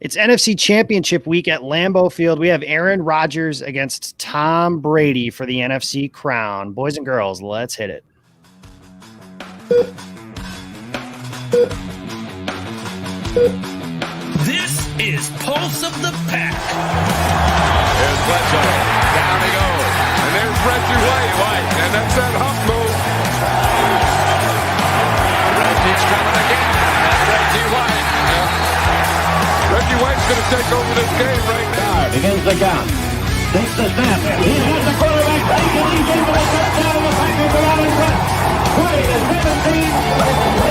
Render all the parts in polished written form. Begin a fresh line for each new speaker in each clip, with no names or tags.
It's NFC Championship week at Lambeau Field. We have Aaron Rodgers against Tom Brady for the NFC crown. Boys and girls, let's hit it.
This is Pulse of the Pack.
There's Bledsoe. Down he goes. And there's Reggie White. And that's that hop move. Reggie's coming again. And Reggie White. Reggie White's going to take over this game right now.
Begins the count. Takes the snap. He's got the quarterback taken. He's into the touchdown. The Packers are out in front. 20-17.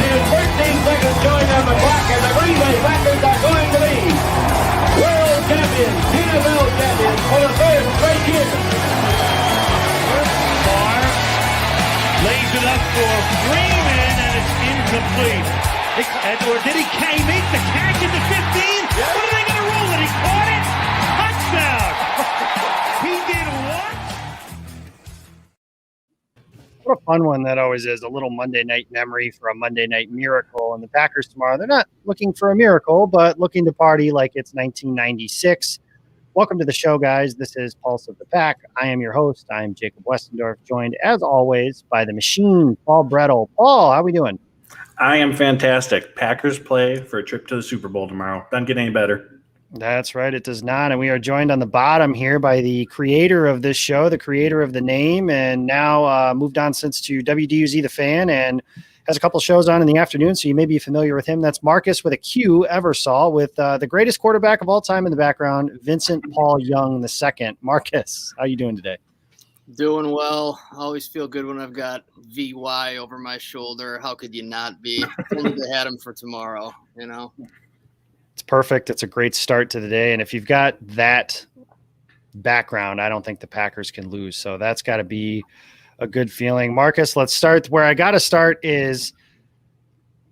And 13 seconds going on the clock. And the Green Bay Packers are going to lead. World champions, NFL champions for the third straight year.
Barr lays it up for Freeman, and it's incomplete. Or did he make the catch at the 15? What are they going to roll it? He caught it. Touchdown. He did what?
What a fun one that always is. A little Monday night memory for a Monday night miracle. And the Packers tomorrow, they're not looking for a miracle, but looking to party like it's 1996. Welcome to the show, guys. This is Pulse of the Pack. I am your host. I am Jacob Westendorf, joined as always by the machine, Paul Brettel. Paul, how are we doing?
I am fantastic. Packers play for a trip to the Super Bowl tomorrow. Doesn't get any better.
That's right. It does not. And we are joined on the bottom here by the creator of this show, the creator of the name, and now moved on since to WDUZ The Fan and has a couple shows on in the afternoon. So you may be familiar with him. That's Marques with a Q, Eversoll, with the greatest quarterback of all time in the background, Vincent Paul Young II. Marques, how you doing today?
Doing well. Always feel good when I've got VY over my shoulder. How could you not be? Only they had him for tomorrow, you know?
It's perfect. It's a great start to the day. And if you've got that background, I don't think the Packers can lose. So that's got to be a good feeling. Marques, let's start where I got to start is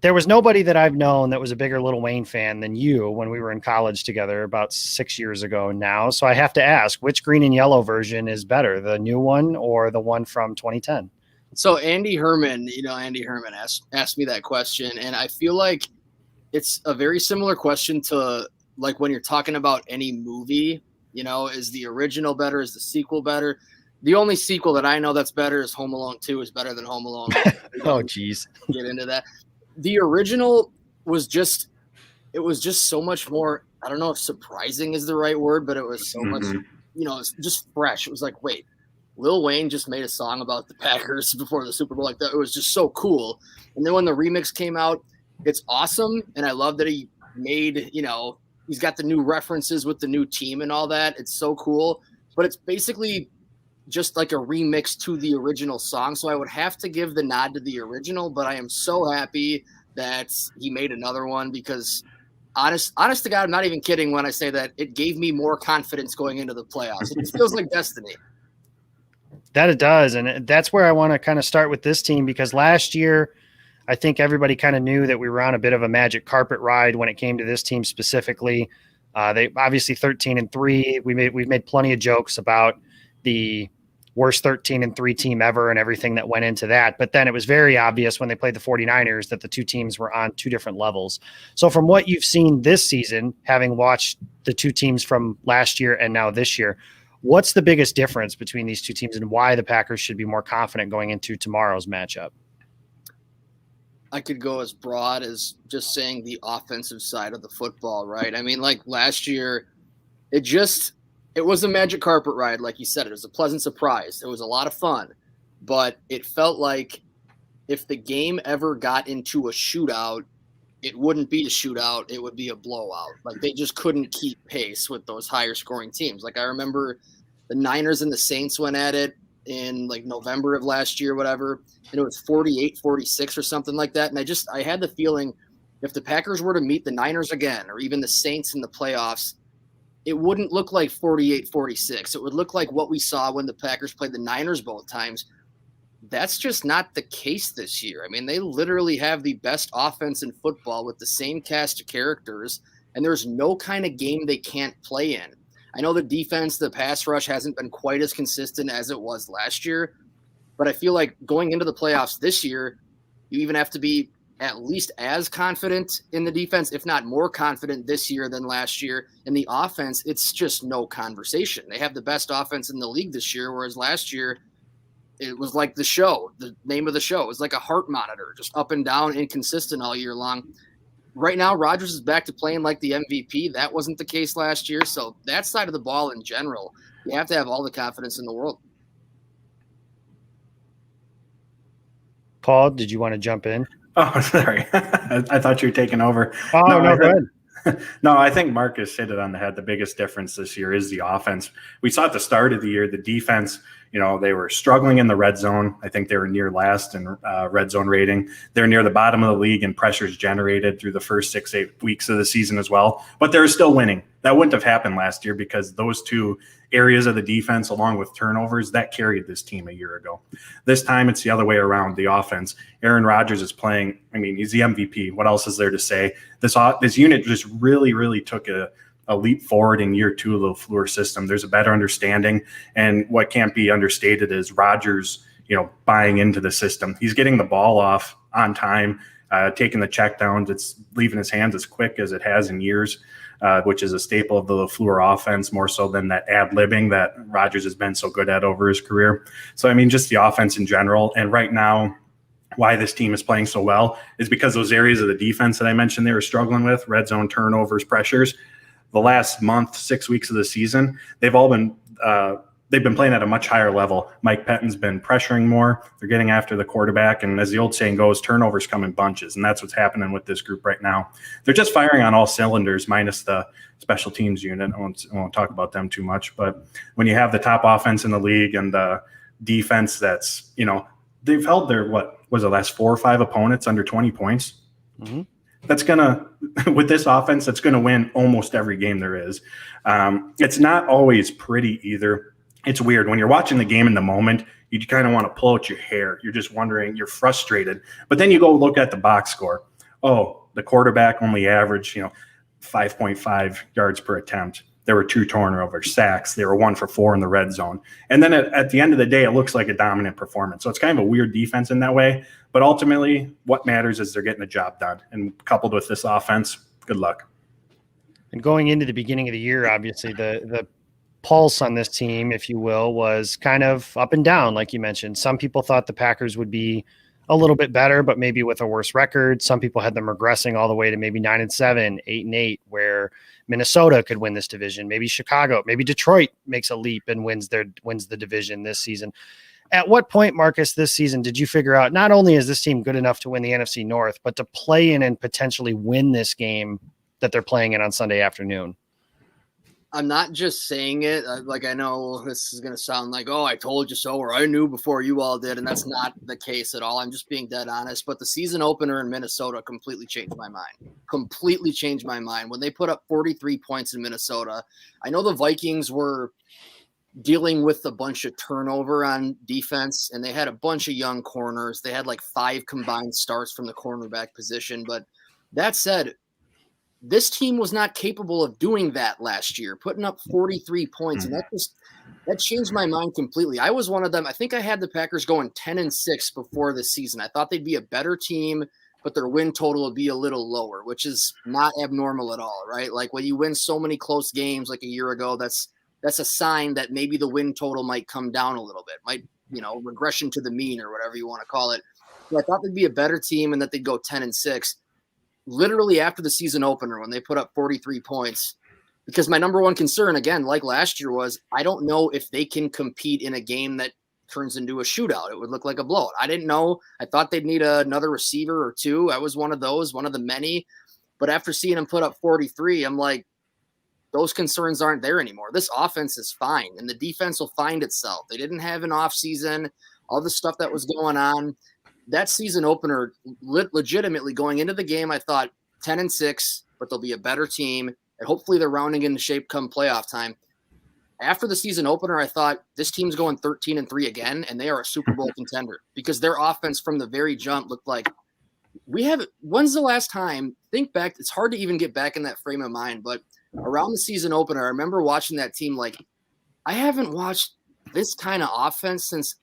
there was nobody that I've known that was a bigger Lil Wayne fan than you when we were in college together about 6 years ago now. So I have to ask, which green and yellow version is better, the new one or the one from 2010?
So Andy Herman asked me that question, and I feel like it's a very similar question to like when you're talking about any movie, you know, is the original better? Is the sequel better? The only sequel that I know that's better is Home Alone 2 is better than Home Alone.
Oh, geez.
Get into that. The original was just so much more, I don't know if surprising is the right word, but it was so much, you know, it's just fresh. It was like, wait, Lil Wayne just made a song about the Packers before the Super Bowl like that. It was just so cool. And then when the remix came out, it's awesome. And I love that he made, you know, he's got the new references with the new team and all that. It's so cool. But it's basically just like a remix to the original song. So I would have to give the nod to the original, but I am so happy that he made another one because honest to God, I'm not even kidding when I say that it gave me more confidence going into the playoffs. It feels like destiny.
That it does. And that's where I want to kind of start with this team because last year, I think everybody kind of knew that we were on a bit of a magic carpet ride when it came to this team specifically. They obviously 13-3. We've made plenty of jokes about the worst 13-3 team ever and everything that went into that. But then it was very obvious when they played the 49ers that the two teams were on two different levels. So from what you've seen this season, having watched the two teams from last year and now this year, what's the biggest difference between these two teams and why the Packers should be more confident going into tomorrow's matchup?
I could go as broad as just saying the offensive side of the football, right? I mean, like last year, it was a magic carpet ride, like you said. It was a pleasant surprise. It was a lot of fun. But it felt like if the game ever got into a shootout, it wouldn't be a shootout. It would be a blowout. Like they just couldn't keep pace with those higher scoring teams. Like I remember the Niners and the Saints went at it in like November of last year, whatever. And it was 48-46 or something like that. And I had the feeling if the Packers were to meet the Niners again, or even the Saints in the playoffs, it wouldn't look like 48-46. It would look like what we saw when the Packers played the Niners both times. That's just not the case this year. I mean, they literally have the best offense in football with the same cast of characters, and there's no kind of game they can't play in. I know the defense, the pass rush hasn't been quite as consistent as it was last year, but I feel like going into the playoffs this year, you even have to be at least as confident in the defense, if not more confident this year than last year. In the offense, it's just no conversation. They have the best offense in the league this year, whereas last year it was like the show, the name of the show. It was like a heart monitor, just up and down, inconsistent all year long. Right now, Rodgers is back to playing like the MVP. That wasn't the case last year. So that side of the ball in general, you have to have all the confidence in the world.
Paul, did you want to jump in?
Oh, sorry. I thought you were taking over.
Oh, no, go ahead.
No, I think Marcus hit it on the head. The biggest difference this year is the offense. We saw at the start of the year, the defense, they were struggling in the red zone. I think they were near last in red zone rating. They're near the bottom of the league in pressures generated through the first 6-8 weeks of the season as well. But they're still winning. That wouldn't have happened last year because those two areas of the defense, along with turnovers, that carried this team a year ago. This time it's the other way around, the offense. Aaron Rodgers is playing. I mean, he's the MVP. What else is there to say? This unit just really, really took a leap forward in year 2 of the LaFleur system. There's a better understanding. And what can't be understated is Rodgers, buying into the system. He's getting the ball off on time, taking the checkdowns. It's leaving his hands as quick as it has in years. Which is a staple of the LaFleur offense, more so than that ad-libbing that Rodgers has been so good at over his career. So, I mean, just the offense in general. And right now, why this team is playing so well is because those areas of the defense that I mentioned they were struggling with, red zone turnovers, pressures, the last month, 6 weeks of the season, they've been playing at a much higher level. Mike Pettin's been pressuring more. They're getting after the quarterback. And as the old saying goes, turnovers come in bunches. And that's what's happening with this group right now. They're just firing on all cylinders, minus the special teams unit. I won't talk about them too much. But when you have the top offense in the league and the defense that's, they've held their, last 4 or 5 opponents under 20 points. Mm-hmm. That's with this offense, that's going to win almost every game there is. It's not always pretty either. It's weird. When you're watching the game in the moment, you kind of want to pull out your hair. You're just wondering, you're frustrated. But then you go look at the box score. Oh, the quarterback only averaged, 5.5 yards per attempt. There were 2 turnovers, sacks. They were 1 for 4 in the red zone. And then at the end of the day, it looks like a dominant performance. So it's kind of a weird defense in that way. But ultimately, what matters is they're getting the job done. And coupled with this offense, good luck.
And going into the beginning of the year, obviously, the pulse on this team, if you will, was kind of up and down, like you mentioned. Some people thought the Packers would be a little bit better, but maybe with a worse record. Some people had them regressing all the way to maybe 9-7, 8-8, where Minnesota could win this division. Maybe Chicago, maybe Detroit makes a leap and wins the division this season. At what point, Marcus, this season did you figure out not only is this team good enough to win the NFC North, but to play in and potentially win this game that they're playing in on Sunday afternoon?
I'm not just saying it. I know this is going to sound like, oh, I told you so, or I knew before you all did. And that's not the case at all. I'm just being dead honest. But the season opener in Minnesota completely changed my mind. When they put up 43 points in Minnesota, I know the Vikings were dealing with a bunch of turnover on defense, and they had a bunch of young corners. They had 5 combined starts from the cornerback position. But that said, this team was not capable of doing that last year, putting up 43 points. And that changed my mind completely. I was one of them. I think I had the Packers going 10-6 before this season. I thought they'd be a better team, but their win total would be a little lower, which is not abnormal at all, right? When you win so many close games like a year ago, that's a sign that maybe the win total might come down a little bit, regression to the mean or whatever you want to call it. But I thought they'd be a better team and that they'd go 10-6. Literally after the season opener, when they put up 43 points, because my number one concern, again, like last year, was I don't know if they can compete in a game that turns into a shootout. It would look like a blowout. I didn't know. I thought they'd need another receiver or 2. I was one of the many. But after seeing them put up 43, I'm like, those concerns aren't there anymore. This offense is fine, and the defense will find itself. They didn't have an off season, all the stuff that was going on. That season opener, legitimately going into the game, I thought 10-6, but they'll be a better team, and hopefully they're rounding into shape come playoff time. After the season opener, I thought this team's going 13-3 again, and they are a Super Bowl contender because their offense from the very jump looked like when's the last time? Think back. It's hard to even get back in that frame of mind, but around the season opener, I remember watching that team I haven't watched this kind of offense since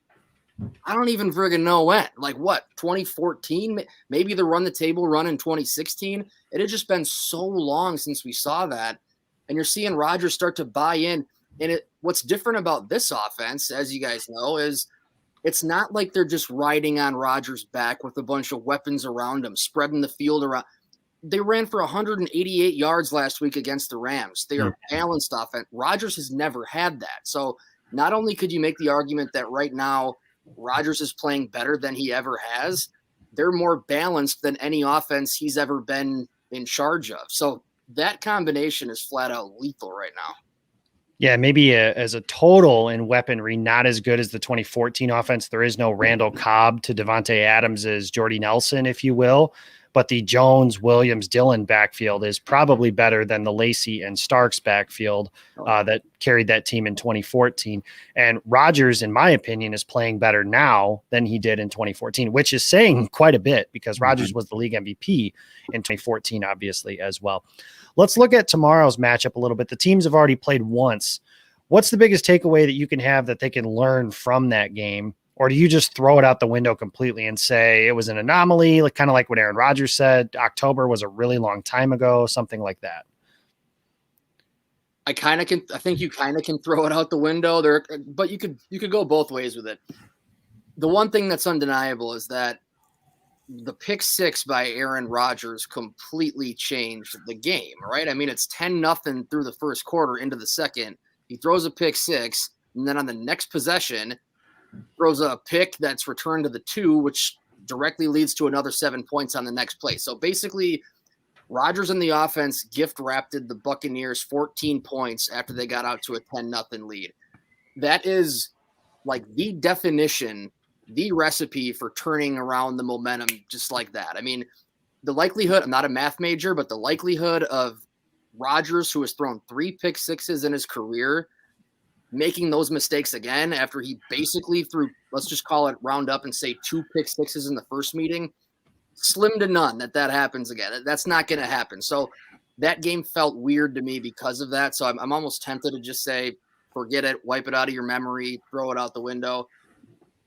I don't even friggin' know when. Like what, 2014? Maybe the run the table run in 2016. It had just been so long since we saw that. And you're seeing Rodgers start to buy in. And what's different about this offense, as you guys know, is it's not like they're just riding on Rodgers' back with a bunch of weapons around him, spreading the field around. They ran for 188 yards last week against the Rams. They are balanced offense. Rodgers has never had that. So not only could you make the argument that right now Rodgers is playing better than he ever has, they're more balanced than any offense he's ever been in charge of. So that combination is flat out lethal right now.
Yeah, maybe as a total in weaponry, not as good as the 2014 offense. There is no Randall Cobb to Devontae Adams's Jordy Nelson, if you will. But the Jones, Williams, Dillon backfield is probably better than the Lacey and Starks backfield that carried that team in 2014. And Rodgers, in my opinion, is playing better now than he did in 2014, which is saying quite a bit because Rodgers was the league MVP in 2014, obviously, as well. Let's look at tomorrow's matchup a little bit. The teams have already played once. What's the biggest takeaway that you can have that they can learn from that game? Or do you just throw it out the window completely and say it was an anomaly, like kind of like what Aaron Rodgers said, October was a really long time ago, something like that?
I think you kind of can throw it out the window there, but you could go both ways with it. The one thing that's undeniable is that the pick six by Aaron Rodgers completely changed the game, right? I mean, it's 10-0 through the first quarter into the second. He throws a pick six, and then on the next possession, throws a pick that's returned to the 2, which directly leads to another 7 points on the next play. So basically, Rodgers and the offense gift-wrapped the Buccaneers 14 points after they got out to a 10-0 lead. That is like the definition, the recipe for turning around the momentum just like that. I mean, the likelihood, I'm not a math major, but the likelihood of Rodgers, who has thrown 3 pick sixes in his career, making those mistakes again after he basically threw, let's just call it round up and say 2 pick sixes in the first meeting, slim to none that happens again. That's not going to happen. So that game felt weird to me because of that. So I'm almost tempted to just say, forget it, wipe it out of your memory, throw it out the window.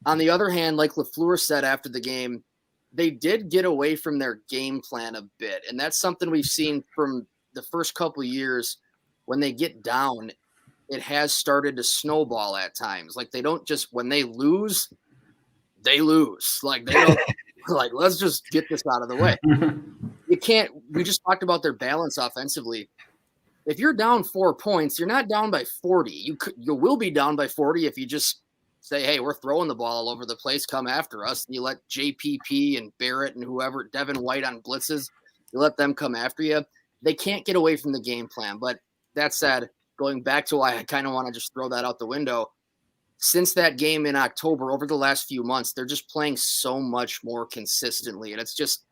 On the other hand, like LaFleur said after the game, they did get away from their game plan a bit. And that's something we've seen from the first couple of years. When they get down, it has started to snowball at times. Like they don't just, when they lose, they lose. Like they don't like, let's just get this out of the way. You can't, we just talked about their balance offensively. If you're down 4 points, you're not down by 40. You will be down by 40 if you just say, hey, we're throwing the ball all over the place, come after us. And you let JPP and Barrett and whoever, Devin White on blitzes, you let them come after you. They can't get away from the game plan. But that said, going back to why I kind of want to just throw that out the window, since that game in October, over the last few months, they're just playing so much more consistently. And it's just,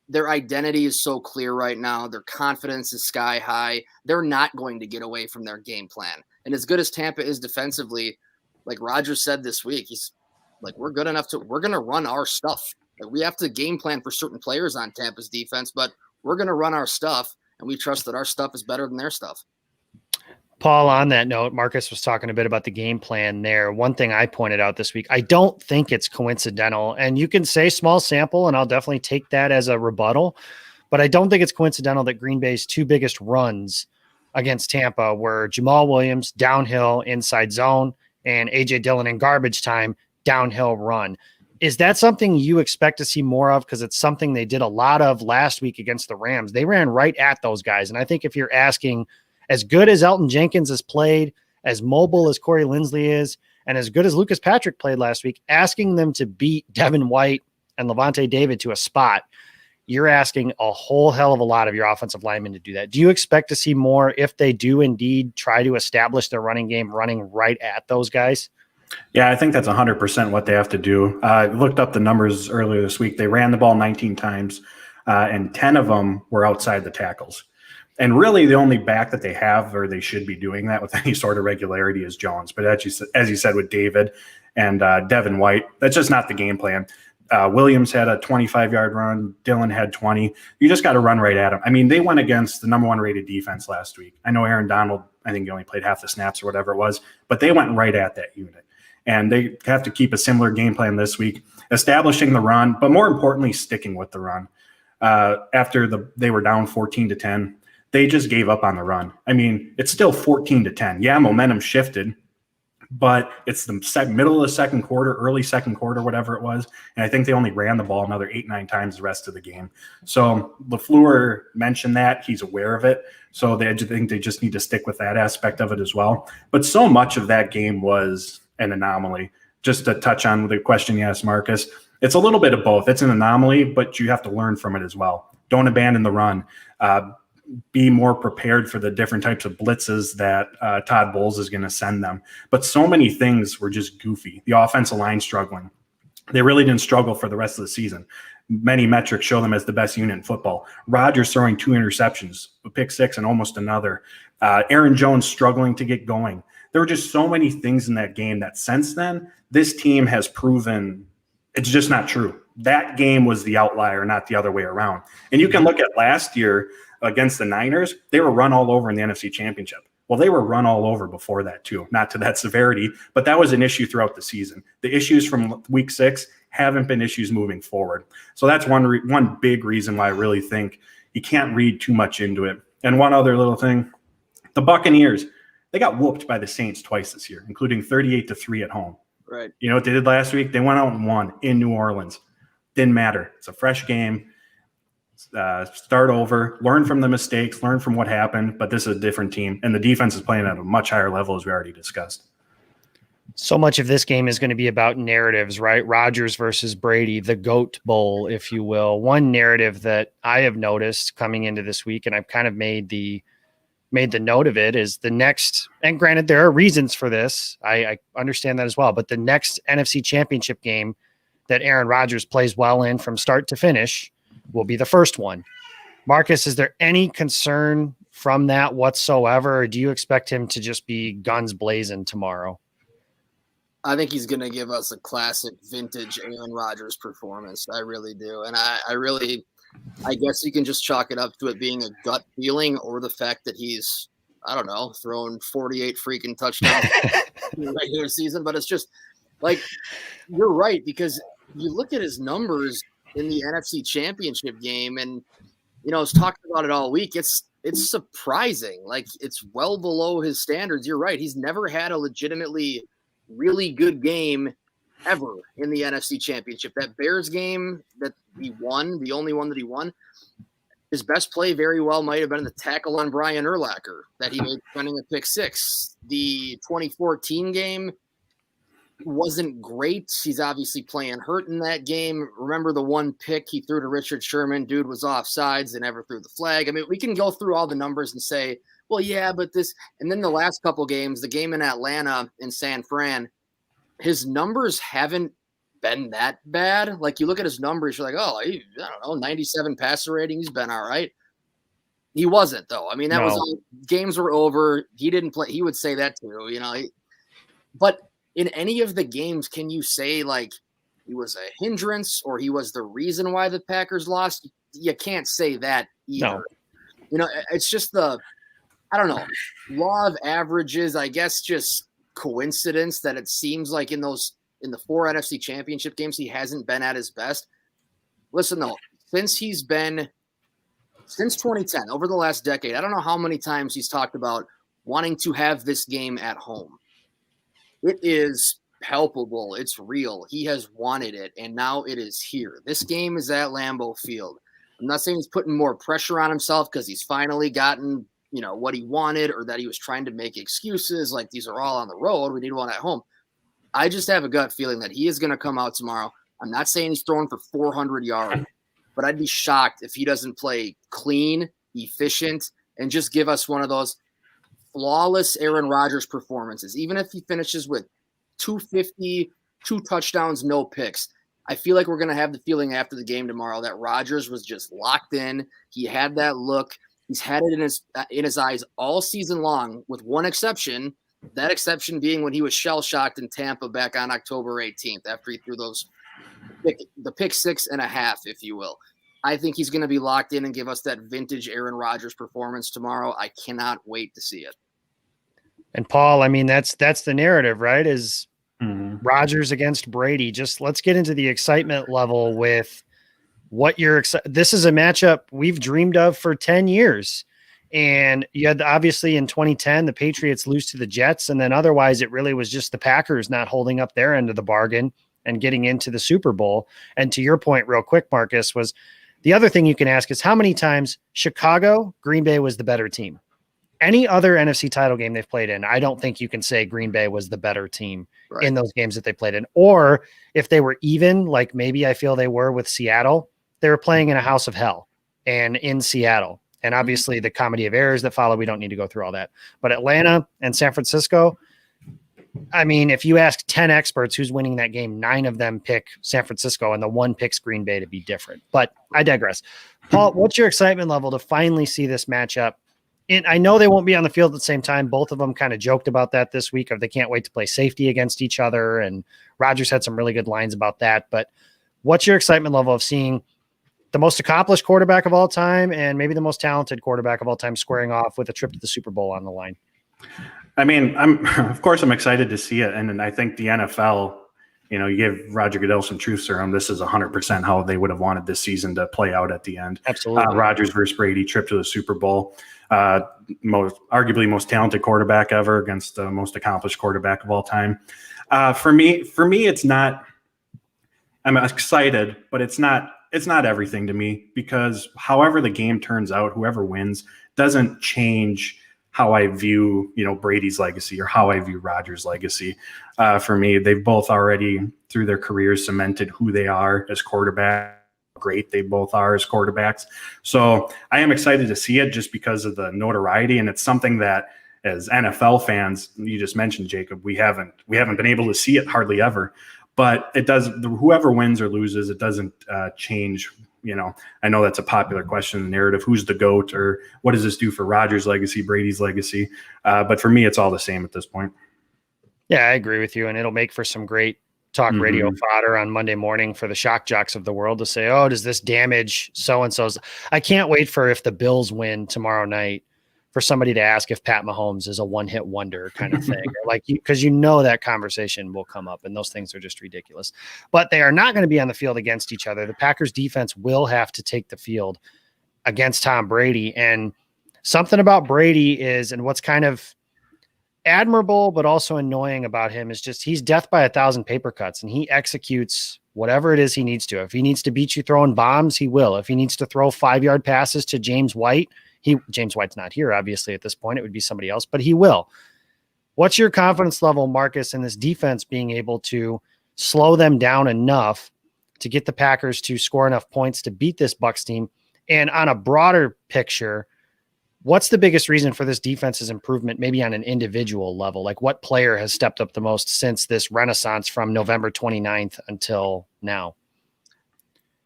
their identity is so clear right now. Their confidence is sky high. They're not going to get away from their game plan. And as good as Tampa is defensively, like Rodgers said this week, he's like, we're good enough we're going to run our stuff. Like, we have to game plan for certain players on Tampa's defense, but we're going to run our stuff. And we trust that our stuff is better than their stuff.
Paul, on that note, Marcus was talking a bit about the game plan there. One thing I pointed out this week, I don't think it's coincidental, and you can say small sample, and I'll definitely take that as a rebuttal, but I don't think it's coincidental that Green Bay's 2 biggest runs against Tampa were Jamal Williams, downhill, inside zone, and A.J. Dillon in garbage time, downhill run. Is that something you expect to see more of? Because it's something they did a lot of last week against the Rams. They ran right at those guys, and I think if you're asking, as good as Elton Jenkins has played, as mobile as Corey Linsley is, and as good as Lucas Patrick played last week, asking them to beat Devin White and Levante David to a spot, you're asking a whole hell of a lot of your offensive linemen to do that. Do you expect to see more if they do indeed try to establish their running game running right at those guys?
Yeah, I think that's 100% what they have to do. I looked up the numbers earlier this week. They ran the ball 19 times, and 10 of them were outside the tackles. And really, the only back that they have, or they should be doing that with any sort of regularity, is Jones. But as you said, with David and Devin White, that's just not the game plan. Williams had a 25-yard run. Dillon had 20. You just got to run right at him. I mean, they went against the number 1 rated defense last week. I know Aaron Donald, I think he only played half the snaps or whatever it was, but they went right at that unit. And they have to keep a similar game plan this week, establishing the run, but more importantly, sticking with the run. After they were down 14-10, they just gave up on the run. I mean, it's still 14-10. Yeah, momentum shifted, but it's the middle of the second quarter, early second quarter, whatever it was. And I think they only ran the ball another 8-9 times the rest of the game. So LaFleur mentioned that. He's aware of it. So I think they just need to stick with that aspect of it as well. But so much of that game was an anomaly. Just to touch on the question you asked, Marcus, it's a little bit of both. It's an anomaly, but you have to learn from it as well. Don't abandon the run. Be more prepared for the different types of blitzes that Todd Bowles is going to send them. But so many things were just goofy. The offensive line struggling. They really didn't struggle for the rest of the season. Many metrics show them as the best unit in football. Rodgers throwing 2 interceptions, a pick 6 and almost another. Aaron Jones struggling to get going. There were just so many things in that game that since then, this team has proven it's just not true. That game was the outlier, not the other way around. And you can look at last year against the Niners, they were run all over in the NFC Championship. Well, they were run all over before that too, not to that severity, but that was an issue throughout the season. The issues from week 6 haven't been issues moving forward. So that's one big reason why I really think you can't read too much into it. And one other little thing, the Buccaneers, they got whooped by the Saints twice this year, including 38-3 at home.
Right.
You know what they did last week? They went out and won in New Orleans. Didn't matter. It's a fresh game. Start over, learn from the mistakes, learn from what happened, but this is a different team, and the defense is playing at a much higher level, as we already discussed.
So much of this game is going to be about narratives, right? Rodgers versus Brady, the GOAT Bowl, if you will. One narrative that I have noticed coming into this week, and I've kind of made the note of it, is the next, and granted, there are reasons for this. I understand that as well, but the next NFC Championship game that Aaron Rodgers plays well in from start to finish will be the first one. Marcus, is there any concern from that whatsoever, or do you expect him to just be guns blazing tomorrow?
I think he's going to give us a classic vintage Aaron Rodgers performance. I really do. And I guess you can just chalk it up to it being a gut feeling, or the fact that he's, I don't know, thrown 48 freaking touchdowns in the regular season. But it's just like, you're right, because you look at his numbers in the NFC Championship game, and I was talking about it all week. It's surprising. Like, it's well below his standards. You're right. He's never had a legitimately really good game ever in the NFC Championship. That Bears game that he won, the only one that he won, his best play very well might have been the tackle on Brian Urlacher that he made running a pick 6. The 2014 game wasn't great. He's obviously playing hurt in that game. Remember the one pick he threw to Richard Sherman? Dude was offsides and never threw the flag. I mean, we can go through all the numbers and say, well, yeah, but this, and then the last couple games, the game in Atlanta and San Fran, his numbers haven't been that bad. Like, you look at his numbers, you're like, oh, I don't know, 97 passer rating. He's been all right. He wasn't, though. I mean, that was all, games were over. He didn't play. He would say that too, but in any of the games, can you say like he was a hindrance or he was the reason why the Packers lost? You can't say that either. No. It's just I don't know, law of averages, I guess, just coincidence that it seems like in the 4 NFC Championship games, he hasn't been at his best. Listen, though, since 2010, over the last decade, I don't know how many times he's talked about wanting to have this game at home. It is palpable. It's real. He has wanted it, and now it is here. This game is at Lambeau Field. I'm not saying he's putting more pressure on himself because he's finally gotten, what he wanted, or that he was trying to make excuses like these are all on the road. We need one at home. I just have a gut feeling that he is going to come out tomorrow. I'm not saying he's throwing for 400 yards, but I'd be shocked if he doesn't play clean, efficient, and just give us one of those flawless Aaron Rodgers performances. Even if he finishes with 250, 2 touchdowns, no picks, I feel like we're going to have the feeling after the game tomorrow that Rodgers was just locked in. He had that look. He's had it in his eyes all season long, with one exception. That exception being when he was shell-shocked in Tampa back on October 18th after he threw the pick 6.5, if you will. I think he's going to be locked in and give us that vintage Aaron Rodgers performance tomorrow. I cannot wait to see it.
And Paul, I mean, that's the narrative, right? Is Rodgers against Brady. Just let's get into the excitement level with what you're excited. This is a matchup we've dreamed of for 10 years. And you had obviously in 2010, the Patriots lose to the Jets. And then otherwise it really was just the Packers not holding up their end of the bargain and getting into the Super Bowl. And to your point real quick, Marcus, was the other thing you can ask is how many times Chicago, Green Bay was the better team. Any other NFC title game they've played in, I don't think you can say Green Bay was the better team in those games that they played in. Or if they were even, like maybe I feel they were with Seattle, they were playing in a house of hell and in Seattle. And obviously the comedy of errors that follow, we don't need to go through all that. But Atlanta and San Francisco, I mean, if you ask 10 experts who's winning that game, 9 of them pick San Francisco and the one picks Green Bay to be different. But I digress. Paul, what's your excitement level to finally see this matchup? And I know they won't be on the field at the same time. Both of them kind of joked about that this week, of they can't wait to play safety against each other. And Rodgers had some really good lines about that. But what's your excitement level of seeing the most accomplished quarterback of all time and maybe the most talented quarterback of all time squaring off with a trip to the Super Bowl on the line?
I mean, of course I'm excited to see it. And I think the NFL, you give Roger Goodell some truth serum. This is 100% how they would have wanted this season to play out at the end.
Absolutely.
Rodgers versus Brady, trip to the Super Bowl. Arguably most talented quarterback ever against the most accomplished quarterback of all time. For me, it's not. I'm excited, but it's not everything to me, because however the game turns out, whoever wins doesn't change how I view, Brady's legacy or how I view Rodgers' legacy. For me, they've both already through their careers cemented who they are as quarterback. Great they both are as quarterbacks. So I am excited to see it just because of the notoriety. And it's something that as NFL fans, you just mentioned, Jacob, we haven't been able to see it hardly ever. But it does, whoever wins or loses, it doesn't change. I know that's a popular question in the narrative. Who's the GOAT, or what does this do for Rodgers' legacy, Brady's legacy? But for me, it's all the same at this point.
Yeah, I agree with you. And it'll make for some great talk radio fodder on Monday morning for the shock jocks of the world to say, oh, does this damage so-and-so's? I can't wait for, if the Bills win tomorrow night, for somebody to ask if Pat Mahomes is a one-hit wonder kind of thing. Because that conversation will come up, and those things are just ridiculous. But they are not going to be on the field against each other. The Packers defense will have to take the field against Tom Brady. And something about Brady is, and what's kind of admirable but also annoying about him, is just he's death by 1,000 paper cuts, and he executes whatever it is he needs to. If he needs to beat you throwing bombs, he will. If he needs to throw 5-yard passes to James White, James White's not here, obviously, at this point. It would be somebody else, but he will. What's your confidence level, Marcus, in this defense being able to slow them down enough to get the Packers to score enough points to beat this Bucs team? And on a broader picture, what's the biggest reason for this defense's improvement, maybe on an individual level? Like, what player has stepped up the most since this renaissance from November 29th until now?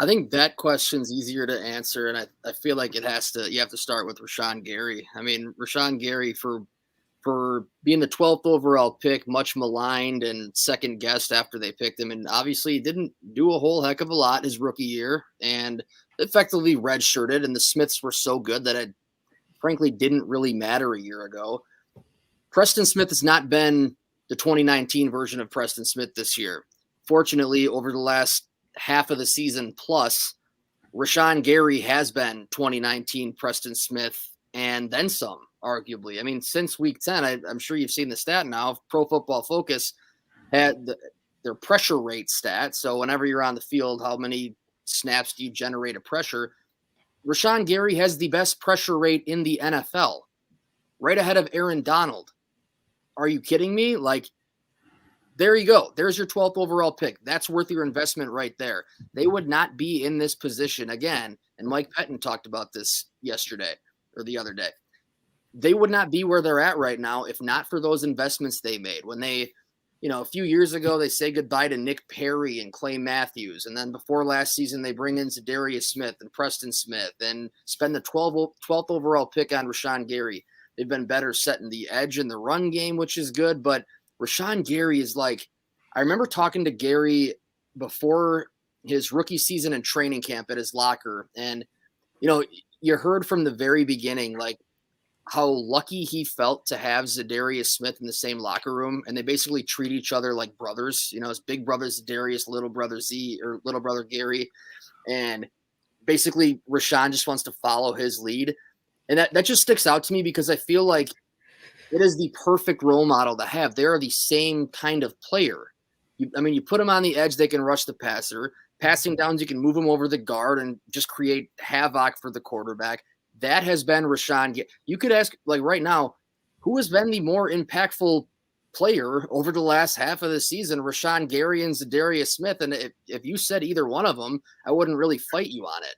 I think that question's easier to answer, and I feel like you have to start with Rashawn Gary. I mean, Rashawn Gary, for being the 12th overall pick, much maligned and second guessed after they picked him, and obviously didn't do a whole heck of a lot his rookie year, and effectively redshirted, and the Smiths were so good that it frankly didn't really matter a year ago. Preston Smith has not been the 2019 version of Preston Smith this year. Fortunately, over the last half of the season plus, Rashawn Gary has been 2019 Preston Smith and then some, arguably. I mean, since week 10, I'm sure you've seen the stat now. Pro Football Focus had their pressure rate stat. So whenever you're on the field, how many snaps do you generate a pressure? Rashawn Gary has the best pressure rate in the NFL, right ahead of Aaron Donald. Are you kidding me? There you go. There's your 12th overall pick. That's worth your investment right there. They would not be in this position again. And Mike Pettin talked about this yesterday or the other day. They would not be where they're at right now if not for those investments they made. When they, a few years ago, they say goodbye to Nick Perry and Clay Matthews. And then before last season, they bring in Zadarius Smith and Preston Smith and spend the 12th overall pick on Rashawn Gary. They've been better setting the edge in the run game, which is good, but Rashawn Gary is I remember talking to Gary before his rookie season in training camp at his locker. And, you heard from the very beginning, how lucky he felt to have Zadarius Smith in the same locker room, and they basically treat each other like brothers. You know, his big brother Zadarius, little brother Z, or little brother Gary, and basically Rashawn just wants to follow his lead. And that just sticks out to me because I feel like it is the perfect role model to have. They're the same kind of player. You put them on the edge, they can rush the passer. Passing downs, you can move them over the guard and just create havoc for the quarterback. That has been Rashawn. You could ask, like right now, who has been the more impactful player over the last half of the season, Rashawn Gary and Zadarius Smith? And if you said either one of them, I wouldn't really fight you on it.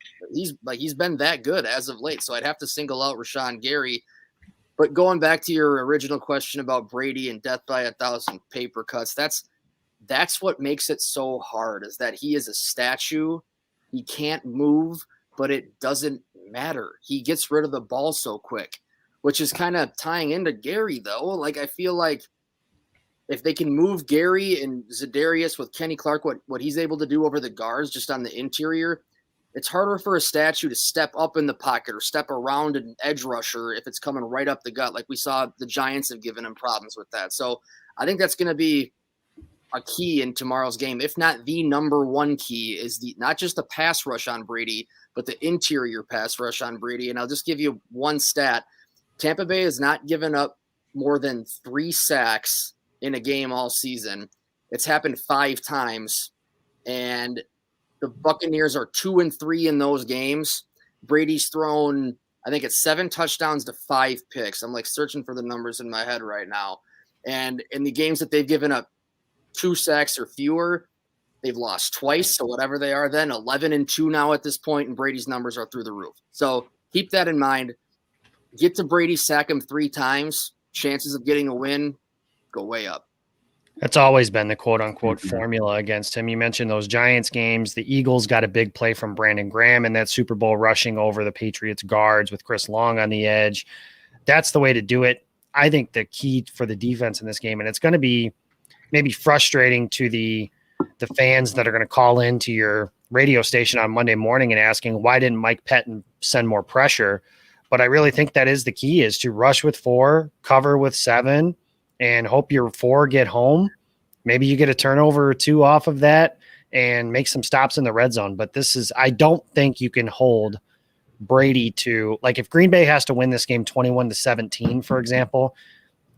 He's been that good as of late. So I'd have to single out Rashawn Gary. But going back to your original question about Brady and death by 1,000 paper cuts, that's what makes it so hard, is that he is a statue. He can't move, but it doesn't matter. He gets rid of the ball so quick, which is kind of tying into Gary, though. Like, I feel like if they can move Gary and Zadarius with Kenny Clark, what he's able to do over the guards just on the interior, it's harder for a statue to step up in the pocket or step around an edge rusher if it's coming right up the gut. Like we saw the Giants have given him problems with that. So I think that's going to be a key in tomorrow's game, if not the number one key, is not just the pass rush on Brady, but the interior pass rush on Brady. And I'll just give you one stat. Tampa Bay has not given up more than 3 sacks in a game all season. It's happened 5 times, and the Buccaneers are 2-3 in those games. Brady's thrown, I think it's 7 touchdowns to 5 picks. I'm like searching for the numbers in my head right now. And in the games that they've given up 2 sacks or fewer, they've lost twice. So whatever they are then, 11-2 now at this point, and Brady's numbers are through the roof. So keep that in mind. Get to Brady, sack him 3 times. Chances of getting a win go way up.
That's always been the quote-unquote formula against him. You mentioned those Giants games. The Eagles got a big play from Brandon Graham in that Super Bowl, rushing over the Patriots guards with Chris Long on the edge. That's the way to do it. I think the key for the defense in this game, and it's going to be maybe frustrating to the fans that are going to call into your radio station on Monday morning and asking, why didn't Mike Pettin send more pressure? But I really think that is the key, is to rush with 4, cover with 7, and hope your 4 get home. Maybe you get a turnover or 2 off of that and make some stops in the red zone. But I don't think you can hold Brady to, like, if Green Bay has to win this game 21-17, for example,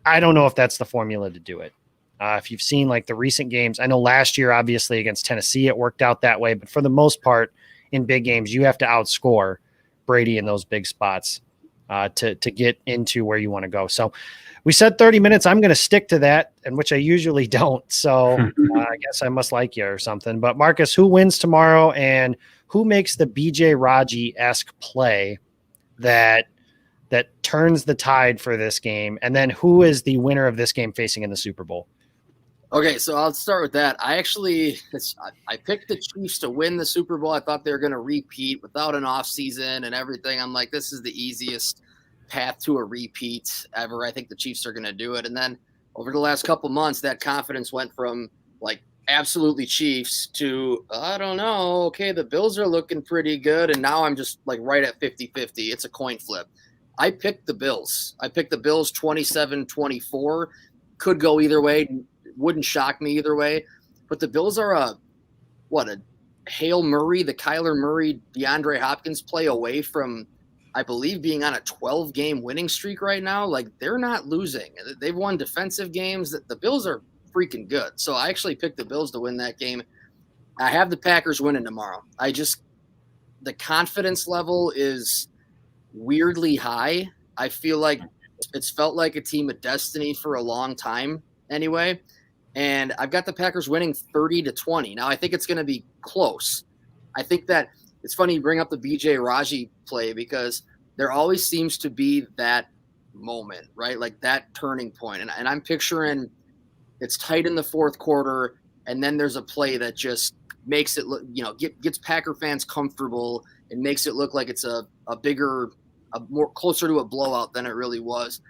I don't know if that's the formula to do it. If you've seen like the recent games, I know last year, obviously against Tennessee, it worked out that way, but for the most part in big games, you have to outscore Brady in those big spots to get into where you want to go. So we said 30 minutes. I'm going to stick to that, and which I usually don't. So I guess I must like you or something. But Marcus, who wins tomorrow, and who makes the BJ Raji-esque play that turns the tide for this game? And then who is the winner of this game facing in the Super Bowl?
Okay, so I'll start with that. I picked the Chiefs to win the Super Bowl. I thought they were going to repeat without an offseason and everything. I'm like, this is the easiest path to a repeat ever. I think the Chiefs are going to do it. And then over the last couple months, that confidence went from like absolutely Chiefs to, I don't know, okay, the Bills are looking pretty good. And now I'm just like right at 50-50. It's a coin flip. I picked the Bills. I picked the Bills 27-24. Could go either way. Wouldn't shock me either way. But the Bills are a Hail Murray, the Kyler Murray, DeAndre Hopkins play away from, I believe, being on a 12-game winning streak right now. Like, they're not losing. They've won defensive games. The Bills are freaking good. So I actually picked the Bills to win that game. I have the Packers winning tomorrow. The confidence level is weirdly high. I feel like it's felt like a team of destiny for a long time anyway. And I've got the Packers winning 30-20. Now, I think it's going to be close. I think that it's funny you bring up the BJ Raji play, because there always seems to be that moment, right? Like that turning point. And I'm picturing it's tight in the fourth quarter, and then there's a play that just makes it look, gets Packer fans comfortable and makes it look like it's a more closer to a blowout than it really was.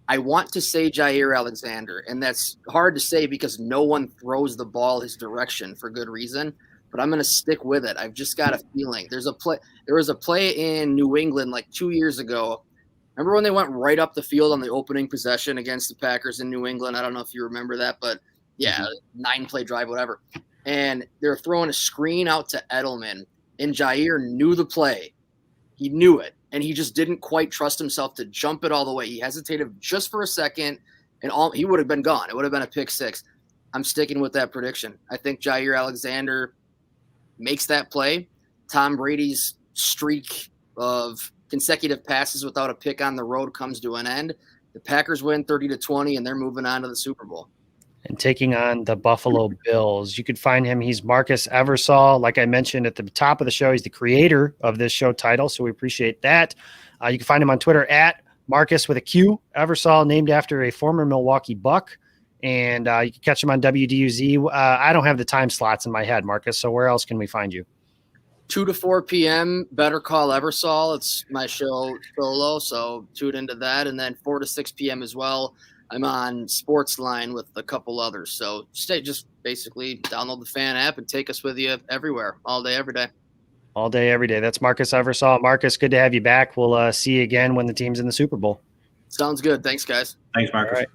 I want to say Jair Alexander, and that's hard to say because no one throws the ball his direction for good reason, but I'm going to stick with it. I've just got a feeling. There was a play in New England like 2 years ago Remember when they went right up the field on the opening possession against the Packers in New England? I don't know if you remember that, but yeah, 9-play drive, whatever. And they're throwing a screen out to Edelman, and Jair knew the play. He knew it, and he just didn't quite trust himself to jump it all the way. He hesitated just for a second, and he would have been gone. It would have been a pick six. I'm sticking with that prediction. I think Jair Alexander makes that play. Tom Brady's streak of consecutive passes without a pick on the road comes to an end. The Packers win 30-20, and they're moving on to the Super Bowl.
And taking on the Buffalo Bills. You could find him. He's Marques Eversoll. Like I mentioned at the top of the show, he's the creator of this show title, so we appreciate that. You can find him on Twitter at Marques with a Q, Eversoll, named after a former Milwaukee Buck. And you can catch him on WDUZ. I don't have the time slots in my head, Marcus, so where else can we find you?
2 to 4 p.m., Better Call Eversoll. It's my show solo, so tune into that. And then 4 to 6 p.m. as well. I'm on Sportsline with a couple others. So just basically download the Fan app and take us with you everywhere, all day, every day.
All day, every day. That's Marques Eversoll. Marcus, good to have you back. We'll see you again when the team's in the Super Bowl.
Sounds good. Thanks, guys.
Thanks, Marcus.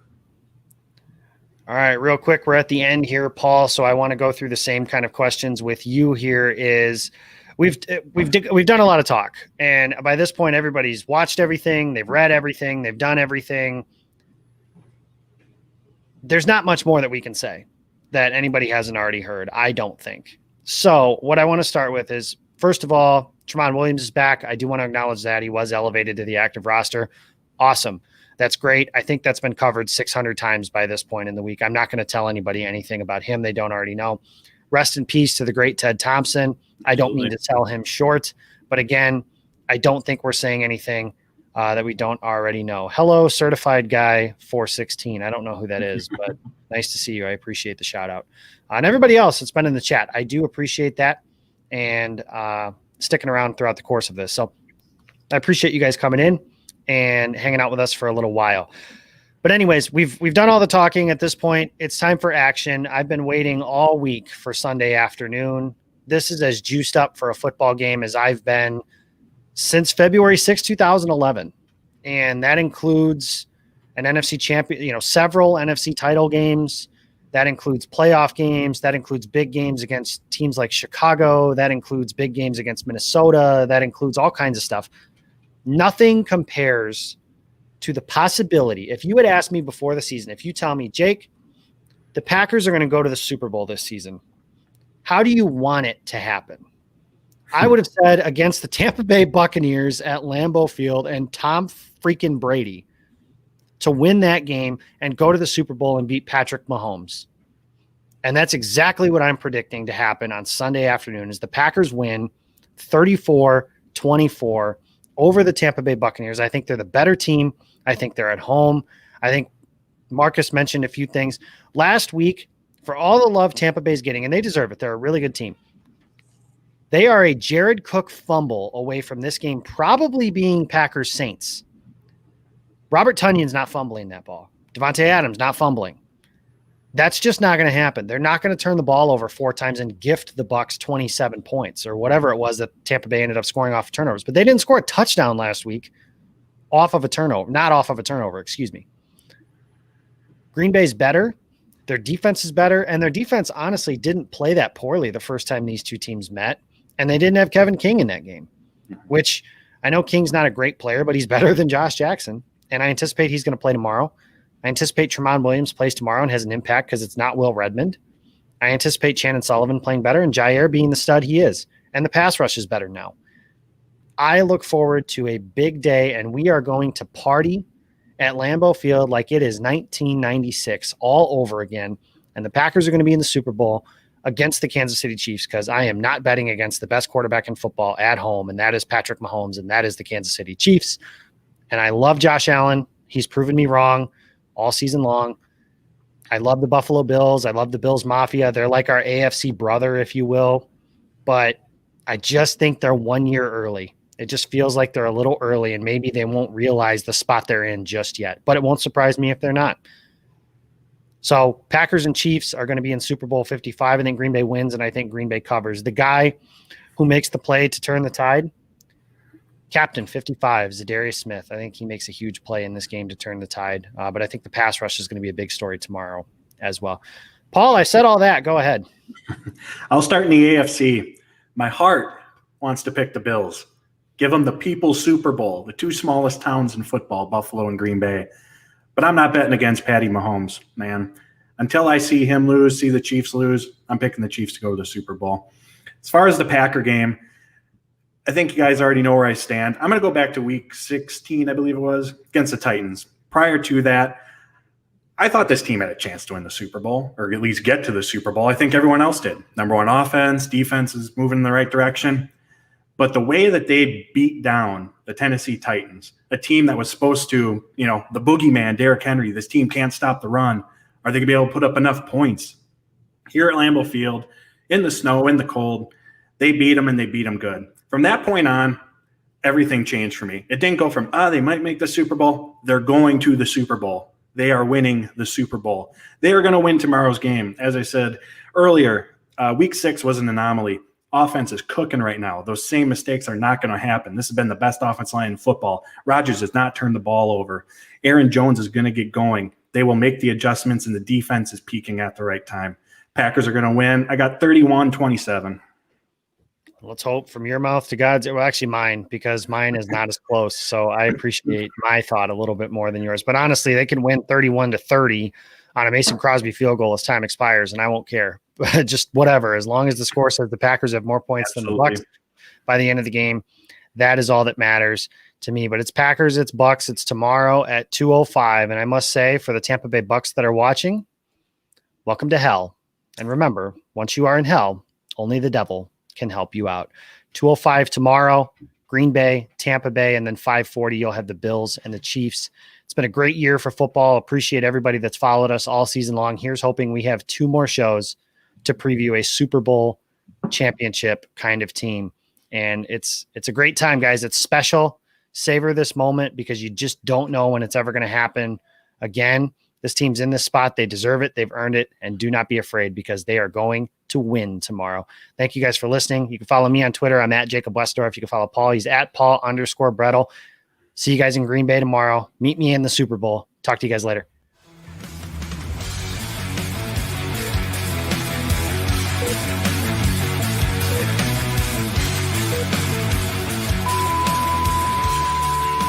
All right, real quick, we're at the end here, Paul. So I want to go through the same kind of questions with you here. We've done a lot of talk, and by this point, everybody's watched everything, they've read everything, they've done everything. There's not much more that we can say that anybody hasn't already heard, I don't think. So what I want to start with is, first of all, Tramon Williams is back. I do want to acknowledge that he was elevated to the active roster. Awesome. That's great. I think that's been covered 600 times by this point in the week. I'm not going to tell anybody anything about him they don't already know. Rest in peace to the great Ted Thompson. I don't mean to sell him short, but again, I don't think we're saying anything that we don't already know. Hello, certified guy 416. I don't know who that is, but nice to see you. I appreciate the shout out. And everybody else that's been in the chat, I do appreciate that and sticking around throughout the course of this. So I appreciate you guys coming in and hanging out with us for a little while. But anyways, we've done all the talking at this point. It's time for action. I've been waiting all week for Sunday afternoon. This is as juiced up for a football game as I've been since February 6, 2011. And that includes an NFC champion, several NFC title games. That includes playoff games. That includes big games against teams like Chicago. That includes big games against Minnesota. That includes all kinds of stuff. Nothing compares to the possibility. If you had asked me before the season, if you tell me, Jake, the Packers are going to go to the Super Bowl this season, how do you want it to happen? I would have said against the Tampa Bay Buccaneers at Lambeau Field and Tom freaking Brady to win that game and go to the Super Bowl and beat Patrick Mahomes. And that's exactly what I'm predicting to happen on Sunday afternoon is the Packers win 34-24 over the Tampa Bay Buccaneers. I think they're the better team. I think they're at home. I think Marcus mentioned a few things. Last week, for all the love Tampa Bay's getting, and they deserve it, they're a really good team. They are a Jared Cook fumble away from this game probably being Packers Saints. Robert Tunyon's not fumbling that ball. Devontae Adams not fumbling. That's just not going to happen. They're not going to turn the ball over 4 times and gift the Bucs 27 points or whatever it was that Tampa Bay ended up scoring off of turnovers. But they didn't score a touchdown last week off of a turnover. Not off of a turnover, excuse me. Green Bay's better. Their defense is better. And their defense honestly didn't play that poorly the first time these two teams met. And they didn't have Kevin King in that game, which I know King's not a great player, but he's better than Josh Jackson. And I anticipate he's going to play tomorrow. I anticipate Tramon Williams plays tomorrow and has an impact because it's not Will Redmond. I anticipate Shannon Sullivan playing better and Jair being the stud he is. And the pass rush is better now. I look forward to a big day, and we are going to party at Lambeau Field like it is 1996 all over again. And the Packers are going to be in the Super Bowl against the Kansas City Chiefs because I am not betting against the best quarterback in football at home, and that is Patrick Mahomes, and that is the Kansas City Chiefs. And I love Josh Allen. He's proven me wrong all season long. I love the Buffalo Bills. I love the Bills Mafia. They're like our AFC brother, if you will. But I just think they're 1 year early. It just feels like they're a little early, and maybe they won't realize the spot they're in just yet. But it won't surprise me if they're not. So Packers and Chiefs are going to be in Super Bowl 55. I think Green Bay wins, and I think Green Bay covers. The guy who makes the play to turn the tide, Captain 55, Zadarius Smith. I think he makes a huge play in this game to turn the tide. But I think the pass rush is going to be a big story tomorrow as well. Paul, I said all that. Go ahead.
I'll start in the AFC. My heart wants to pick the Bills. Give them the People's Super Bowl, the two smallest towns in football, Buffalo and Green Bay. But I'm not betting against Patty Mahomes, man. Until I see him lose, see the Chiefs lose, I'm picking the Chiefs to go to the Super Bowl. As far as the Packer game, I think you guys already know where I stand. I'm going to go back to week 16, I believe it was, against the Titans. Prior to that, I thought this team had a chance to win the Super Bowl, or at least get to the Super Bowl. I think everyone else did. Number one offense, defense is moving in the right direction. But the way that they beat down the Tennessee Titans, a team that was supposed to, the boogeyman, Derrick Henry, this team can't stop the run. Are they going to be able to put up enough points? Here at Lambeau Field, in the snow, in the cold, they beat them, and they beat them good. From that point on, everything changed for me. It didn't go from, they might make the Super Bowl. They're going to the Super Bowl. They are winning the Super Bowl. They are going to win tomorrow's game. As I said earlier, week 6 was an anomaly. Offense is cooking right now. Those same mistakes are not going to happen. This has been the best offense line in football. Rodgers has not turned the ball over. Aaron Jones is going to get going. They will make the adjustments, and the defense is peaking at the right time. Packers are going to win. I got 31-27.
Let's hope from your mouth to God's. Well, actually mine, because mine is not as close. So I appreciate my thought a little bit more than yours. But honestly, they can win 31-30 on a Mason Crosby field goal as time expires, and I won't care. Just whatever. As long as the score says the Packers have more points than the Bucs by the end of the game, that is all that matters to me. But it's Packers, it's Bucs, it's tomorrow at 2:05. And I must say, for the Tampa Bay Bucs that are watching, welcome to hell. And remember, once you are in hell, only the devil can help you out. 2:05 tomorrow, Green Bay, Tampa Bay, and then 5:40 you'll have the Bills and the Chiefs. It's been a great year for football. Appreciate everybody that's followed us all season long. Here's hoping we have 2 more shows to preview a Super Bowl championship kind of team. And it's a great time, guys. It's special. Savor this moment, because you just don't know when it's ever going to happen again. This team's in this spot. They deserve it. They've earned it. And do not be afraid, because they are going to win tomorrow. Thank you guys for listening. You can follow me on Twitter. I'm at Jacob Westdorf. You can follow Paul. He's at Paul_Brettel. See you guys in Green Bay tomorrow. Meet me in the Super Bowl. Talk to you guys later.